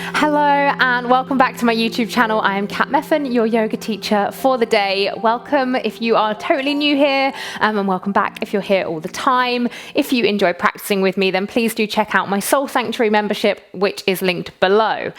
Hello and welcome back to my YouTube channel. I am Meffan, your yoga teacher for the day. Welcome if you are totally new here, and welcome back if you're here all the time. If you enjoy practicing with me, then please do check out my Soul Sanctuary membership, which is linked below.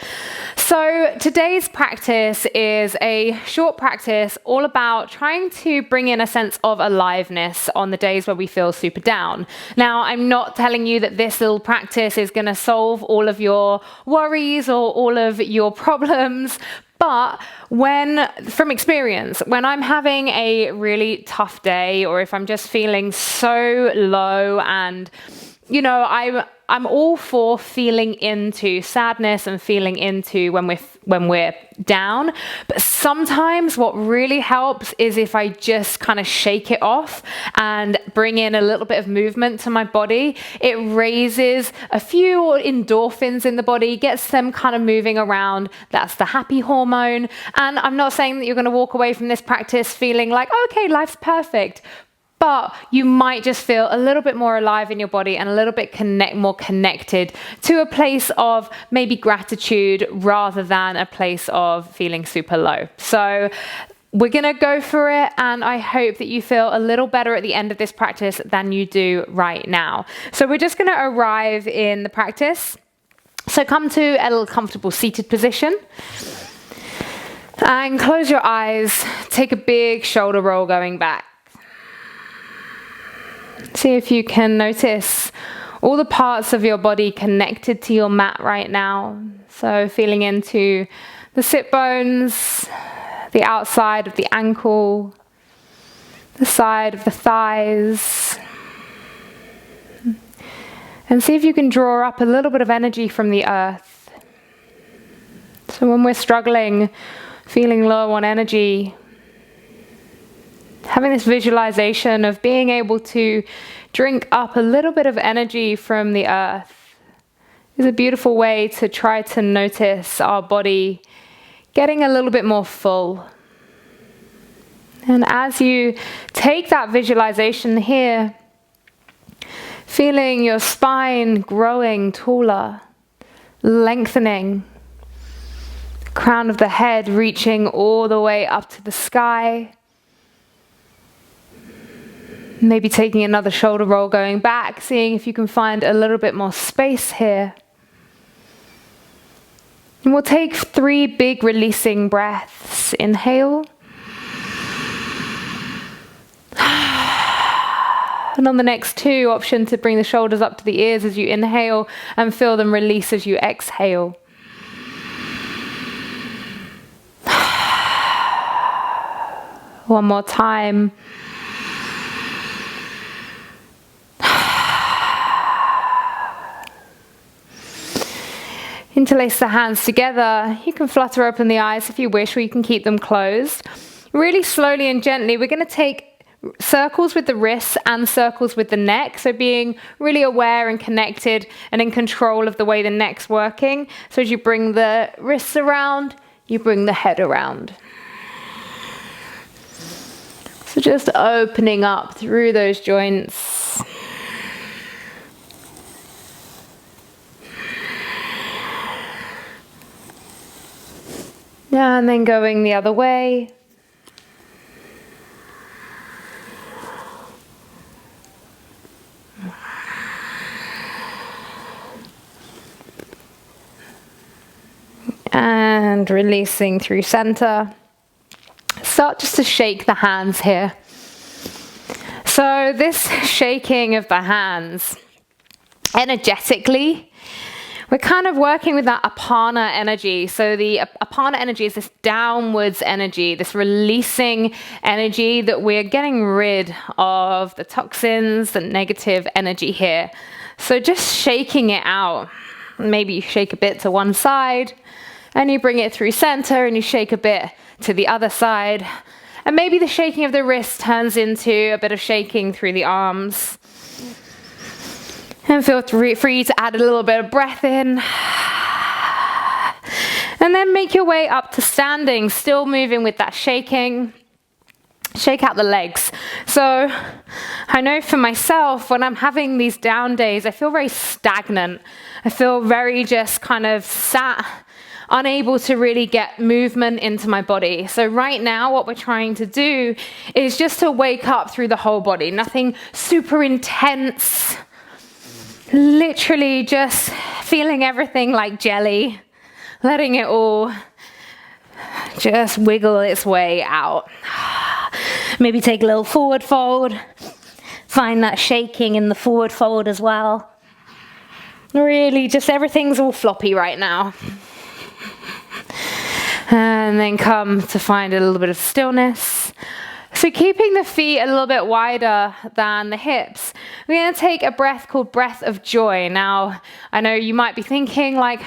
So today's practice is a short practice all about trying to bring in a sense of aliveness on the days where we feel super down. Now, I'm not telling you that this little practice is going to solve all of your worries or all of your problems, but from experience, when I'm having a really tough day, or if I'm just feeling so low and I'm all for feeling into sadness and feeling into when we're down, but sometimes what really helps is if I just kind of shake it off and bring in a little bit of movement to my body. It raises a few endorphins in the body, gets them kind of moving around. That's the happy hormone. And I'm not saying that you're going to walk away from this practice feeling like, okay, life's perfect. But you might just feel a little bit more alive in your body and a little bit more connected to a place of maybe gratitude rather than a place of feeling super low. So we're going to go for it, and I hope that you feel a little better at the end of this practice than you do right now. So we're just going to arrive in the practice. So come to a little comfortable seated position and close your eyes. Take a big shoulder roll going back. See if you can notice all the parts of your body connected to your mat right now. So feeling into the sit bones, the outside of the ankle, the side of the thighs. And see if you can draw up a little bit of energy from the earth. So when we're struggling, feeling low on energy, having this visualization of being able to drink up a little bit of energy from the earth is a beautiful way to try to notice our body getting a little bit more full. And as you take that visualization here, feeling your spine growing taller, lengthening, the crown of the head reaching all the way up to the sky. Maybe taking another shoulder roll going back, seeing if you can find a little bit more space here. And we'll take 3 big releasing breaths. Inhale. And on the next 2, option to bring the shoulders up to the ears as you inhale and feel them release as you exhale. One more time. Interlace the hands together. You can flutter open the eyes if you wish, or you can keep them closed. Really slowly and gently, we're going to take circles with the wrists and circles with the neck. So being really aware and connected and in control of the way the neck's working. So as you bring the wrists around, you bring the head around. So just opening up through those joints. And then going the other way. And releasing through center. Start just to shake the hands here. So this shaking of the hands, energetically, we're kind of working with that apana energy. So the apana energy is this downwards energy, this releasing energy that we're getting rid of the toxins, the negative energy here. So just shaking it out. Maybe you shake a bit to one side and you bring it through center and you shake a bit to the other side. And maybe the shaking of the wrist turns into a bit of shaking through the arms. And feel free to add a little bit of breath in. And then make your way up to standing, still moving with that shaking. Shake out the legs. So I know for myself, when I'm having these down days, I feel very stagnant. I feel very just kind of sat unable to really get movement into my body. So right now, what we're trying to do is just to wake up through the whole body. Nothing super intense. Literally just feeling everything like jelly, letting it all just wiggle its way out. Maybe take a little forward fold. Find that shaking in the forward fold as well. Really, just everything's all floppy right now. And then come to find a little bit of stillness. So keeping the feet a little bit wider than the hips, we're going to take a breath called breath of joy. Now, I know you might be thinking like,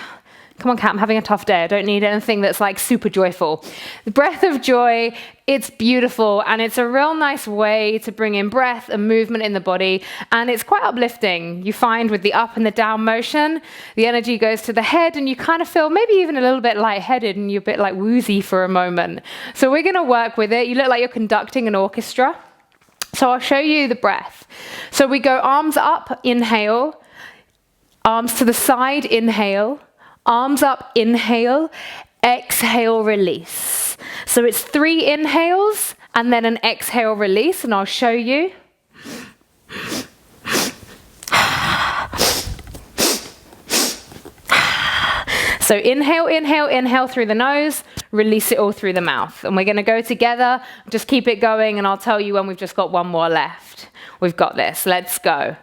come on, Kat, I'm having a tough day. I don't need anything that's like super joyful. The breath of joy, it's beautiful, and it's a real nice way to bring in breath and movement in the body, and it's quite uplifting. You find with the up and the down motion, the energy goes to the head, and you kind of feel maybe even a little bit lightheaded, and you're a bit like woozy for a moment. So we're going to work with it. You look like you're conducting an orchestra. So I'll show you the breath. So we go arms up, inhale, arms to the side, inhale, arms up, inhale, exhale, release. So it's 3 inhales and then an exhale, release, and I'll show you. So inhale, inhale, inhale through the nose, release it all through the mouth. And we're going to go together, just keep it going, and I'll tell you when we've just got one more left. We've got this, let's go.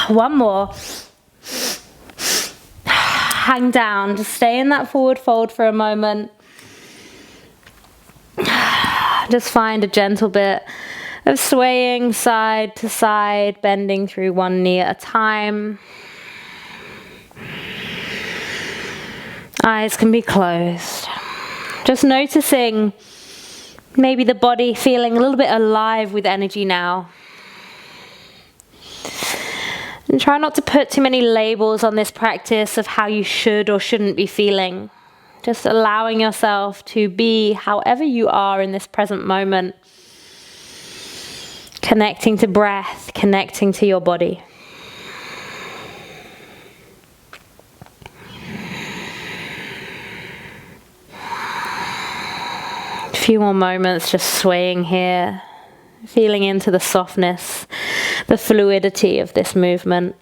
One more. Hang down, just stay in that forward fold for a moment. Just find a gentle bit of swaying side to side, bending through one knee at a time. Eyes can be closed. Just noticing maybe the body feeling a little bit alive with energy now. And try not to put too many labels on this practice of how you should or shouldn't be feeling. Just allowing yourself to be however you are in this present moment. Connecting to breath, connecting to your body. A few more moments just swaying here. Feeling into the softness, the fluidity of this movement.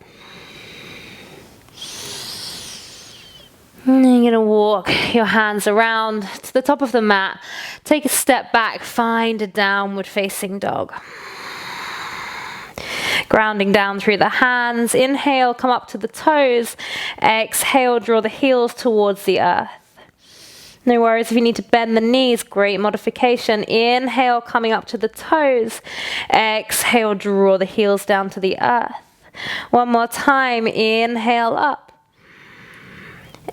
And then you're going to walk your hands around to the top of the mat. Take a step back, find a downward facing dog. Grounding down through the hands. Inhale, come up to the toes. Exhale, draw the heels towards the earth. No worries if you need to bend the knees, great modification. Inhale, coming up to the toes. Exhale, draw the heels down to the earth. One more time, inhale up.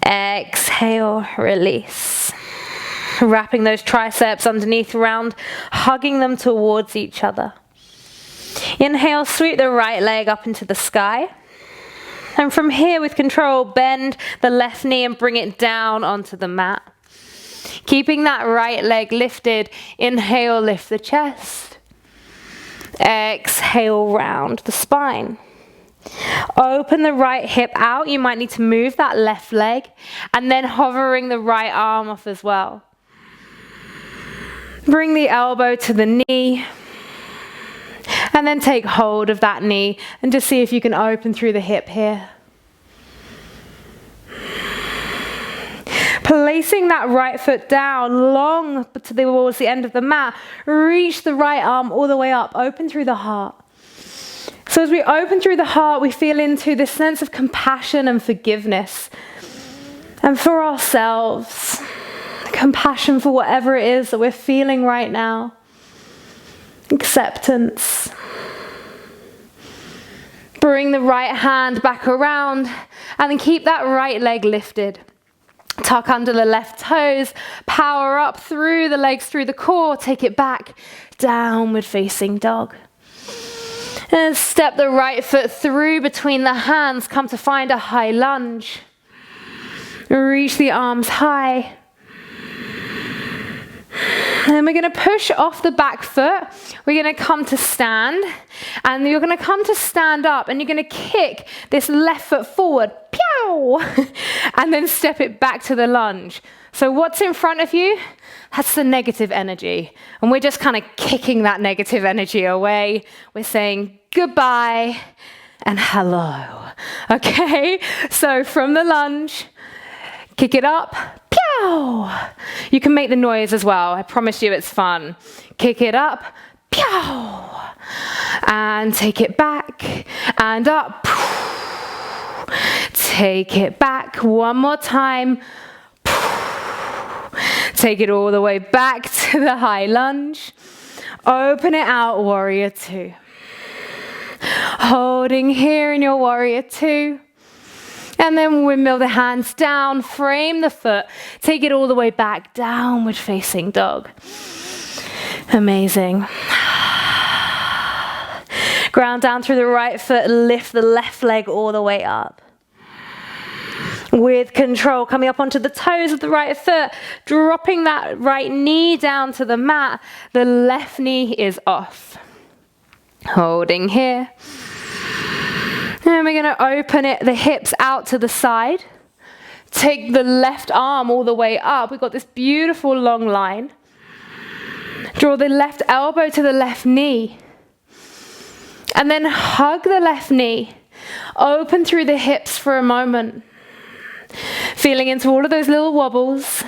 Exhale, release. Wrapping those triceps underneath around, hugging them towards each other. Inhale, sweep the right leg up into the sky. And from here, with control, bend the left knee and bring it down onto the mat. Keeping that right leg lifted, inhale, lift the chest. Exhale, round the spine. Open the right hip out. You might need to move that left leg, and then hovering the right arm off as well. Bring the elbow to the knee, and then take hold of that knee, and just see if you can open through the hip here. Placing that right foot down, long towards the end of the mat. Reach the right arm all the way up, open through the heart. So as we open through the heart, we feel into this sense of compassion and forgiveness. And for ourselves, compassion for whatever it is that we're feeling right now. Acceptance. Bring the right hand back around, and then keep that right leg lifted. Tuck under the left toes, power up through the legs, through the core, take it back, downward facing dog. And step the right foot through between the hands, come to find a high lunge. Reach the arms high. And we're going to push off the back foot. We're going to come to stand. And you're going to come to stand up. And you're going to kick this left foot forward. Pew! And then step it back to the lunge. So what's in front of you? That's the negative energy. And we're just kind of kicking that negative energy away. We're saying goodbye and hello. Okay? So from the lunge, kick it up. Pew! You can make the noise as well. I promise you it's fun. Kick it up. Pew! And take it back and up. Take it back. One more time. Take it all the way back to the high lunge. Open it out, warrior two. Holding here in your warrior two. And then windmill the hands down, frame the foot, take it all the way back, downward facing dog. Amazing. Ground down through the right foot, lift the left leg all the way up. With control, coming up onto the toes of the right foot, dropping that right knee down to the mat, the left knee is off. Holding here. And we're going to open the hips out to the side. Take the left arm all the way up. We've got this beautiful long line. Draw the left elbow to the left knee. And then hug the left knee. Open through the hips for a moment. Feeling into all of those little wobbles.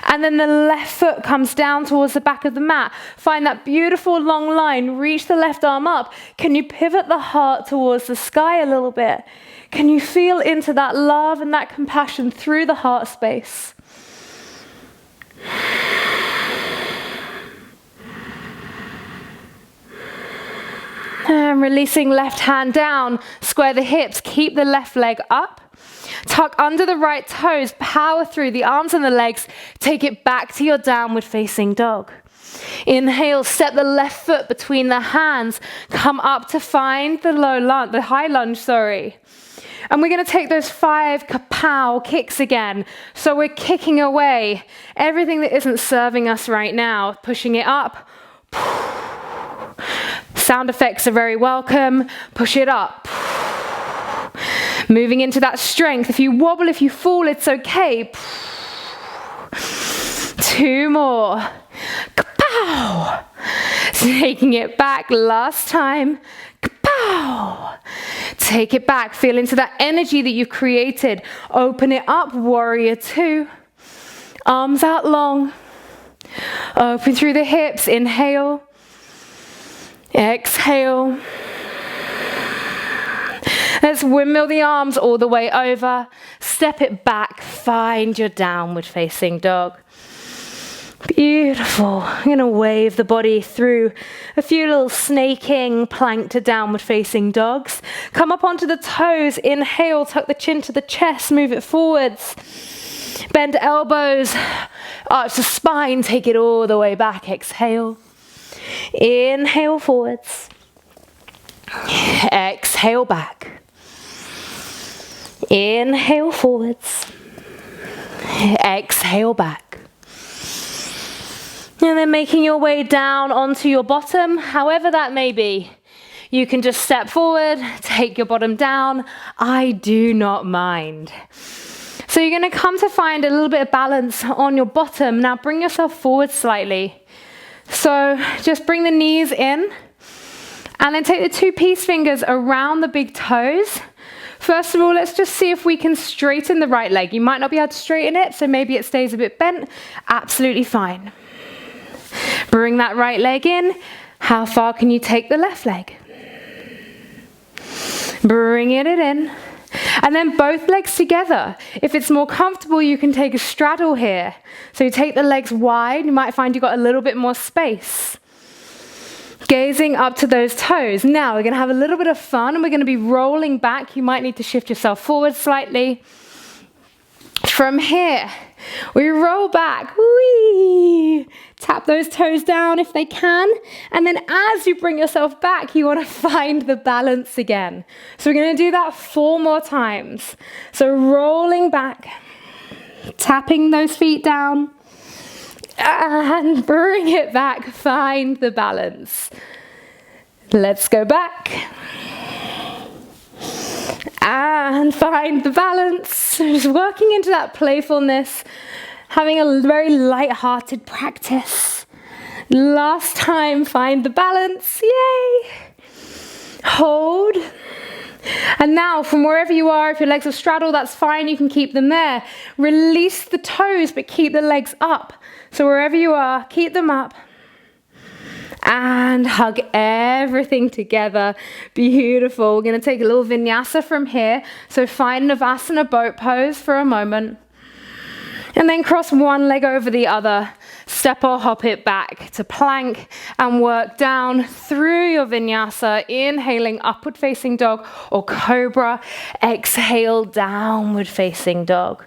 And then the left foot comes down towards the back of the mat. Find that beautiful long line. Reach the left arm up. Can you pivot the heart towards the sky a little bit? Can you feel into that love and that compassion through the heart space? And releasing left hand down. Square the hips. Keep the left leg up. Tuck under the right toes, power through the arms and the legs, take it back to your downward facing dog. Inhale, step the left foot between the hands, come up to find the high lunge. And we're going to take those 5 Kapow kicks again. So we're kicking away everything that isn't serving us right now, pushing it up. Sound effects are very welcome. Push it up. Moving into that strength. If you wobble, if you fall, it's okay. 2 more. Kapow! Taking it back. Last time. Kapow! Take it back. Feel into that energy that you've created. Open it up. Warrior 2. Arms out long. Open through the hips. Inhale. Exhale. Let's windmill the arms all the way over. Step it back. Find your downward facing dog. Beautiful. I'm going to wave the body through a few little snaking plank to downward facing dogs. Come up onto the toes. Inhale, tuck the chin to the chest, move it forwards. Bend elbows, arch the spine, take it all the way back. Exhale. Inhale forwards. Exhale back. Inhale forwards. Exhale back. And then making your way down onto your bottom, however that may be. You can just step forward, take your bottom down. I do not mind. So you're going to come to find a little bit of balance on your bottom. Now bring yourself forward slightly. So just bring the knees in. And then take the 2 peace fingers around the big toes. First of all, let's just see if we can straighten the right leg. You might not be able to straighten it, so maybe it stays a bit bent. Absolutely fine. Bring that right leg in. How far can you take the left leg? Bringing it in. And then both legs together. If it's more comfortable, you can take a straddle here. So you take the legs wide. You might find you've got a little bit more space. Gazing up to those toes. Now we're going to have a little bit of fun and we're going to be rolling back. You might need to shift yourself forward slightly. From here, we roll back. Whee! Tap those toes down if they can. And then as you bring yourself back, you want to find the balance again. So we're going to do that 4 more times. So rolling back, tapping those feet down, and bring it back. Find the balance. Let's go back. And find the balance. Just working into that playfulness, having a very light-hearted practice. Last time, find the balance. Yay! Hold. And now, from wherever you are, if your legs are straddled, that's fine. You can keep them there. Release the toes, but keep the legs up. So wherever you are, keep them up. And hug everything together. Beautiful. We're going to take a little vinyasa from here. So find Savasana boat pose for a moment. And then cross one leg over the other. Step or hop it back to plank and work down through your vinyasa. Inhaling upward facing dog or cobra. Exhale downward facing dog.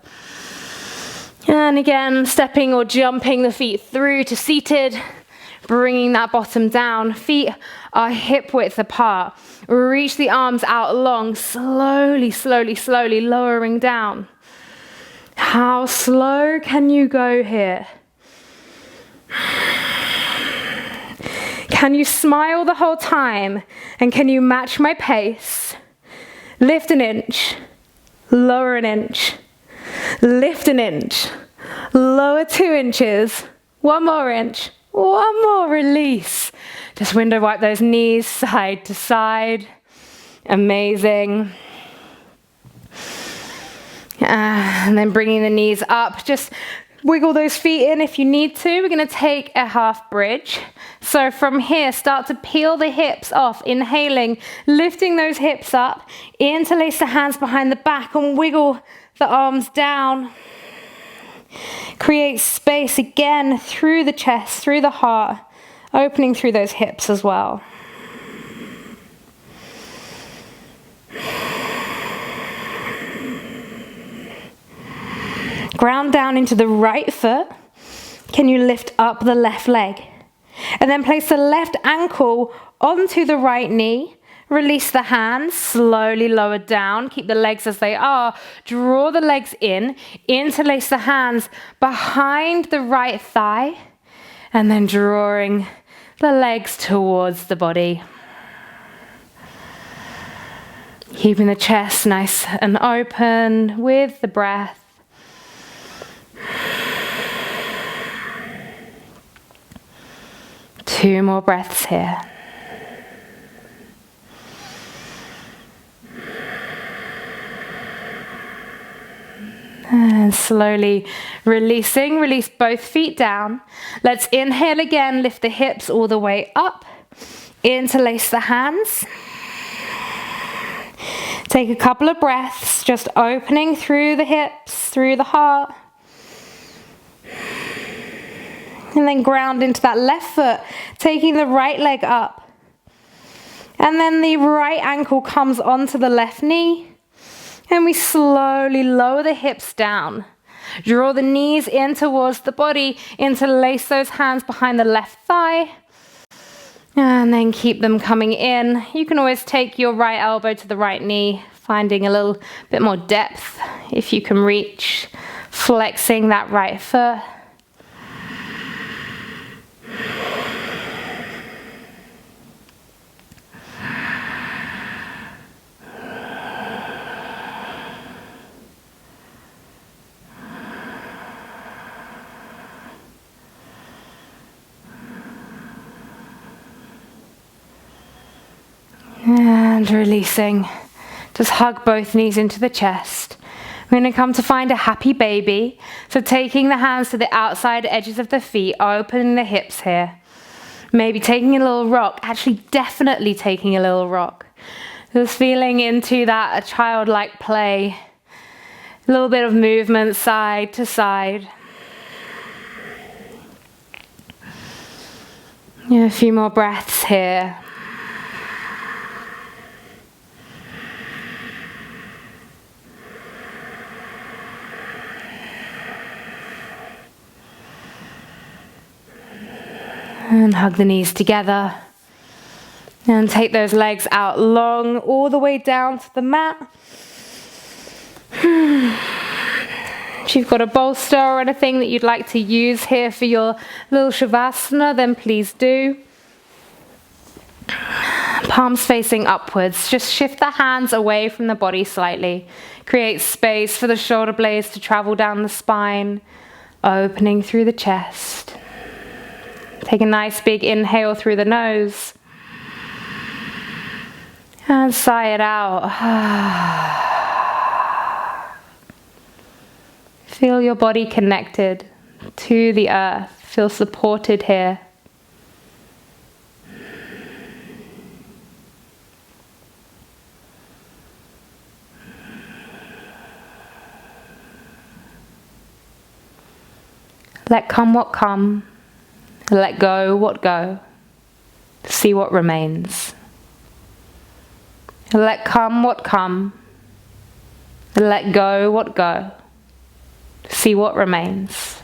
And again, stepping or jumping the feet through to seated. Bringing that bottom down. Feet are hip width apart. Reach the arms out long. Slowly, slowly, slowly lowering down. How slow can you go here? Can you smile the whole time? And can you match my pace? Lift an inch. Lower an inch. Lift an inch. Lower 2 inches. 1 more inch. 1 more release. Just window wipe those knees side to side. Amazing. And then bringing the knees up. Just wiggle those feet in if you need to. We're going to take a half bridge. So from here, start to peel the hips off. Inhaling, lifting those hips up. Interlace the hands behind the back and wiggle the arms down. Create space again through the chest, through the heart, opening through those hips as well. Ground down into the right foot. Can you lift up the left leg? And then place the left ankle onto the right knee. Release the hands, slowly lower down. Keep the legs as they are. Draw the legs in. Interlace the hands behind the right thigh. And then drawing the legs towards the body. Keeping the chest nice and open with the breath. Two more breaths here. And slowly releasing, release both feet down. Let's inhale again, lift the hips all the way up. Interlace the hands. Take a couple of breaths, just opening through the hips, through the heart. And then ground into that left foot, taking the right leg up. And then the right ankle comes onto the left knee. And we slowly lower the hips down. Draw the knees in towards the body. Interlace those hands behind the left thigh. And then keep them coming in. You can always take your right elbow to the right knee, finding a little bit more depth if you can reach. Flexing that right foot. And releasing. Just hug both knees into the chest. We're going to come to find a happy baby. So taking the hands to the outside edges of the feet, opening the hips here. Maybe taking a little rock, actually definitely taking a little rock. Just feeling into that childlike play. A little bit of movement side to side. Yeah, a few more breaths here. And hug the knees together. And take those legs out long, all the way down to the mat. If you've got a bolster or anything that you'd like to use here for your little Savasana, then please do. Palms facing upwards. Just shift the hands away from the body slightly. Create space for the shoulder blades to travel down the spine, opening through the chest. Take a nice big inhale through the nose. And sigh it out. Feel your body connected to the earth. Feel supported here. Let come what come. Let go what go. See what remains. Let come what come. Let go what go. See what remains.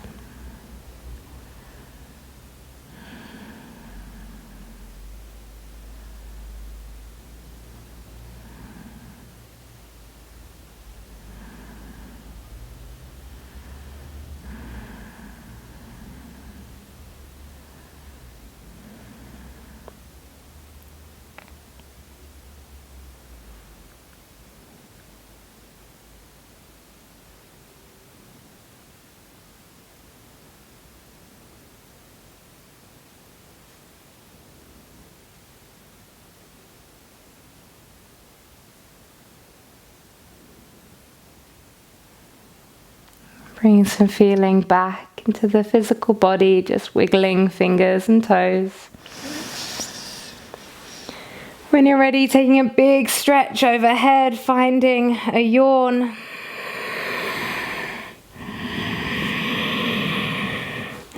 Bringing some feeling back into the physical body, just wiggling fingers and toes. When you're ready, taking a big stretch overhead, finding a yawn.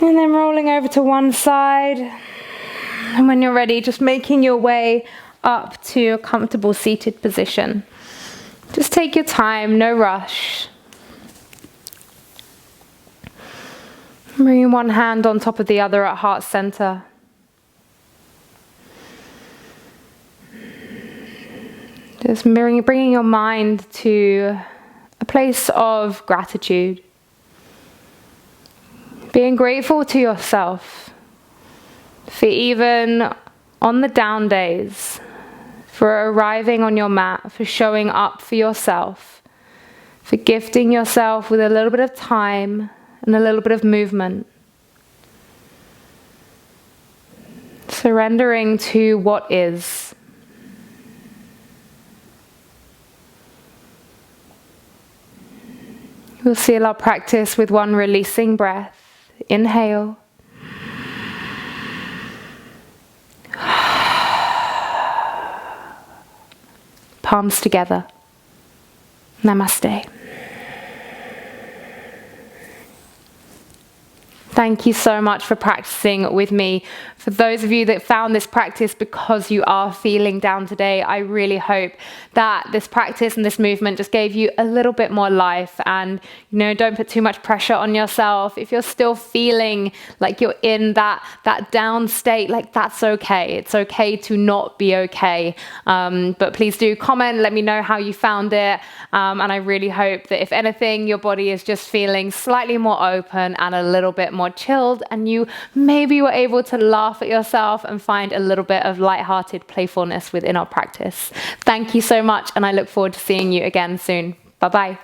And then rolling over to one side. And when you're ready, just making your way up to a comfortable seated position. Just take your time, no rush. Bringing one hand on top of the other at heart center. Just bringing your mind to a place of gratitude. Being grateful to yourself for even on the down days, for arriving on your mat, for showing up for yourself, for gifting yourself with a little bit of time and a little bit of movement. Surrendering to what is. We'll seal our practice with one releasing breath. Inhale. Palms together. Namaste. Thank you so much for practicing with me. For those of you that found this practice because you are feeling down today, I really hope that this practice and this movement just gave you a little bit more life. And, don't put too much pressure on yourself. If you're still feeling like you're in that down state, that's okay. It's okay to not be okay. But please do comment, let me know how you found it. And I really hope that if anything, your body is just feeling slightly more open and a little bit more chilled, and you maybe were able to laugh at yourself and find a little bit of lighthearted playfulness within our practice. Thank you so much, and I look forward to seeing you again soon. Bye-bye.